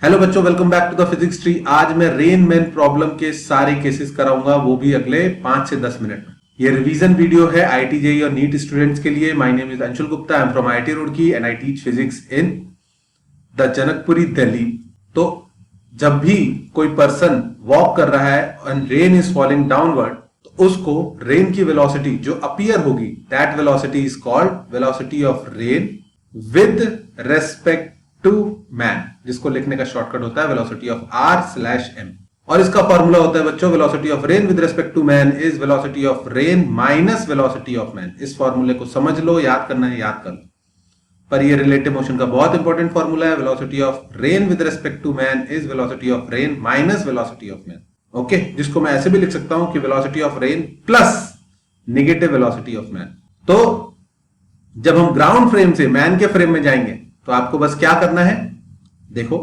Hello बच्चों, welcome back to the physics tree. आज मैं रेन मैन प्रॉब्लम के सारे केसेस कराऊंगा, वो भी अगले 5 से 10 मिनट में। ये रिवीजन वीडियो है आईआईटी जेईई और नीट स्टूडेंट्स के लिए। My name is Anshul Gupta, I am from IIT Roorkee and I teach physics in the Janakpuri Delhi. तो जब भी कोई पर्सन वॉक कर रहा है and rain is falling downward, तो उसको रेन की वेलोसिटी जो अपीयर होगी, that velocity is called velocity of rain with respect to man, जिसको लिखने का शॉर्टकट होता है वेलोसिटी ऑफ r/m। और इसका फॉर्मूला होता है बच्चों, velocity of rain with respect to man is velocity of rain minus velocity of man. इस फॉर्मूले को समझ लो, याद करना है याद कर लो। पर ये रिलेटिव मोशन का बहुत इंपॉर्टेंट फॉर्मूला है। Velocity of rain with respect to man is velocity of rain minus velocity of man. Okay, जिसको मैं ऐसे भी लिख सकता हूं कि velocity of rain plus negative velocity of man. तो जब हम ग्राउंड फ्रेम से मैन के फ्रेम में जाएंगे तो आपको बस क्या करना है, देखो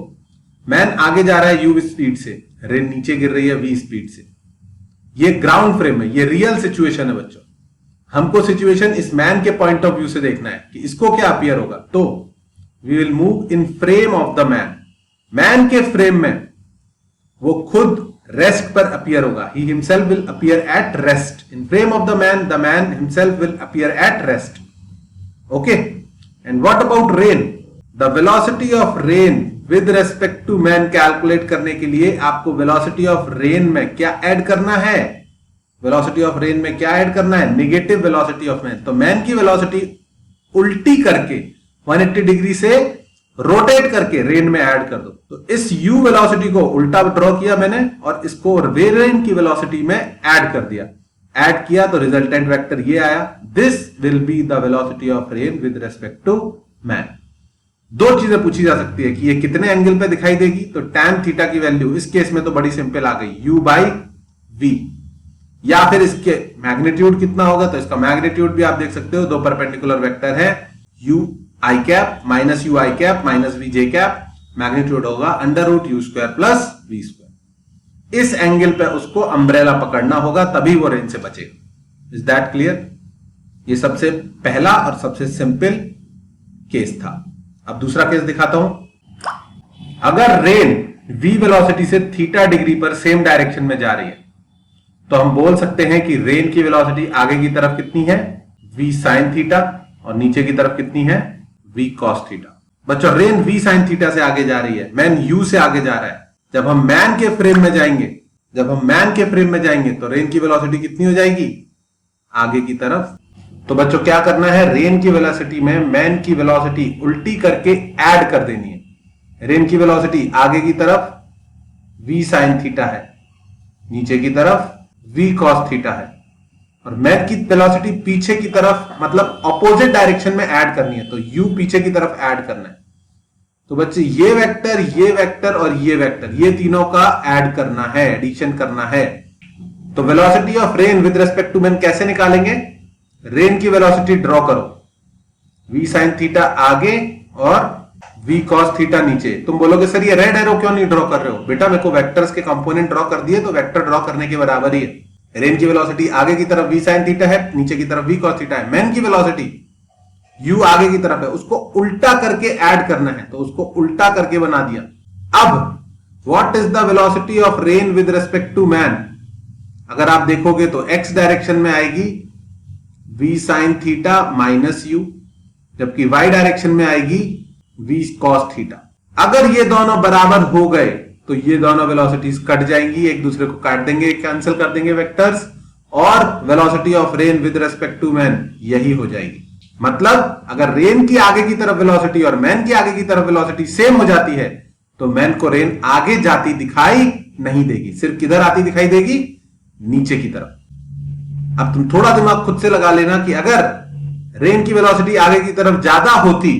मैन आगे जा रहा है u स्पीड से, रेन नीचे गिर रही है v स्पीड से। ये ग्राउंड फ्रेम है, ये रियल सिचुएशन है बच्चों। हमको सिचुएशन इस मैन के पॉइंट ऑफ व्यू से देखना है कि इसको क्या अपीयर होगा। तो we will move in frame of the man. Man के फ्रेम में वो खुद रेस्ट पर अपीयर होगा। He himself will appear at rest in frame of the man himself will appear at rest. Okay, and what about rain? The velocity of rain with respect to man calculate करने के लिए आपको velocity of rain में क्या add करना है? Velocity of rain में क्या ऐड करना है? Negative velocity of man. तो मैन की वेलोसिटी उल्टी करके 180 डिग्री से रोटेट करके रेन में ऐड कर दो। तो इस u वेलोसिटी को उल्टा ड्रॉ किया मैंने और इसको रेन की वेलोसिटी में ऐड कर दिया। ऐड किया तो रिजल्टेंट वेक्टर ये आया। This will be the velocity of rain with respect to man. दो चीजें पूछी जा सकती है कि ये कितने एंगल पे दिखाई देगी। तो tan थीटा की वैल्यू इस केस में तो बड़ी सिंपल आ गई, u बाई v। या फिर इसके मैग्नीट्यूड कितना होगा, तो इसका मैग्नीट्यूड भी आप देख सकते हो, दो परपेंडिकुलर वेक्टर है, u i cap minus u i cap minus v j cap. Magnitude होगा under root u square plus v square. इस एंगल पे उसको अम्ब्रेला पकड़ना होगा, तभी वो रेन से बचेगा। Is that clear? ये सबसे पहला और सबसे सिंपल केस था। अब दूसरा केस दिखाता हूं। अगर रेन v वेलोसिटी से थीटा डिग्री पर सेम डायरेक्शन में जा रही है, तो हम बोल सकते हैं कि रेन की वेलोसिटी आगे की तरफ कितनी है, v sin थीटा, और नीचे की तरफ कितनी है, v cos थीटा। बच्चों रेन v sin थीटा से आगे जा रही है, मैन u से आगे जा रहा है। जब हम मैन के फ्रेम में जाएंगे तो रेन की वेलोसिटी कितनी हो जाएगी, आगे की तरफ। तो बच्चों क्या करना है, रेन की वेलोसिटी में मैन की वेलोसिटी उल्टी करके ऐड कर देनी है। रेन की वेलोसिटी आगे की तरफ v sin थीटा है, नीचे की तरफ v cos थीटा है, और मैन की वेलोसिटी पीछे की तरफ मतलब ऑपोजिट डायरेक्शन में ऐड करनी है। तो u पीछे की तरफ ऐड करना है। तो बच्चे ये वेक्टर और ये वेक्टर, ये तीनों का ऐड करना है, एडिशन करना है। तो velocity of rain with respect to man कैसे निकालेंगे? रेन की वेलोसिटी ड्रॉ करो, v sin थीटा आगे और v cos थीटा नीचे। तुम बोलोगे सर ये रेड एरो क्यों नहीं ड्रॉ कर रहे हो? बेटा मेरे को वेक्टर्स के कंपोनेंट ड्रॉ कर दिए तो वेक्टर ड्रॉ करने के बराबर ही है। रेन की वेलोसिटी आगे की तरफ v sin थीटा है, नीचे की तरफ v cos थीटा है। मैन की वेलोसिटी u आगे की तरफ है, उसको उल्टा करके ऐड करना है, तो उसको उल्टा करके बना दिया। अब what is the velocity of rain with respect to man? अगर आप देखोगे तो x डायरेक्शन में आएगी v sin theta minus u, जबकि y डायरेक्शन में आएगी v cos थीटा। अगर ये दोनों बराबर हो गए तो ये दोनों वेलोसिटीज कट जाएंगी, एक दूसरे को काट देंगे, कैंसिल कर देंगे वेक्टर्स, और velocity of rain with respect to man यही हो जाएगी। मतलब अगर रेन की आगे की तरफ वेलोसिटी और मैन की आगे की तरफ वेलोसिटी सेम हो जाती है तो मैन को रेन आगे जाती दिखाई नहीं देगी, सिर्फ किधर आती दिखाई देगी, नीचे की तरफ। अब तुम थोड़ा दिमाग खुद से लगा लेना कि अगर रेन की वेलोसिटी आगे की तरफ ज्यादा होती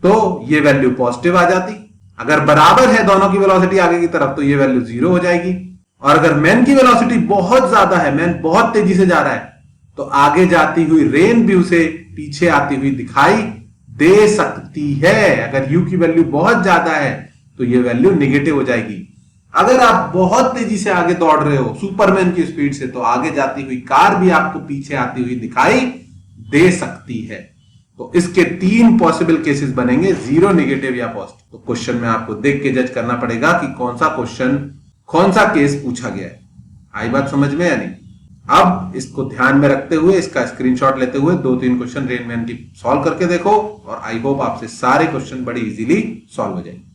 तो ये वैल्यू पॉजिटिव आ जाती। अगर बराबर है दोनों की वेलोसिटी आगे की तरफ तो ये वैल्यू 0 हो जाएगी। और अगर मैन की वेलोसिटी बहुत ज्यादा है, मैन बहुत तेजी से जा रहा है, तो आगे जाती हुई रेन भी उसे पीछे आती हुई दिखाई दे सकती है। अगर u की वैल्यू बहुत ज्यादा है तो ये वैल्यू नेगेटिव हो जाएगी। अगर आप बहुत तेजी से आगे दौड़ रहे हो सुपरमैन की स्पीड से, तो आगे जाती हुई कार भी आपको पीछे आती हुई दिखाई दे सकती है। तो इसके 3 पॉसिबल केसेस बनेंगे, 0, नेगेटिव या पॉजिटिव। तो क्वेश्चन में आपको देख के जज करना पड़ेगा कि कौन सा क्वेश्चन, कौन सा केस पूछा गया है। आई बात समझ में या नहीं? अब इसको ध्यान में रखते हुए, इसका स्क्रीनशॉट लेते हुए 2-3 क्वेश्चन रेन मैन की सॉल्व करके देखो, और आई होप आपसे सारे क्वेश्चन बड़ी इजीली सॉल्व हो जाएंगे।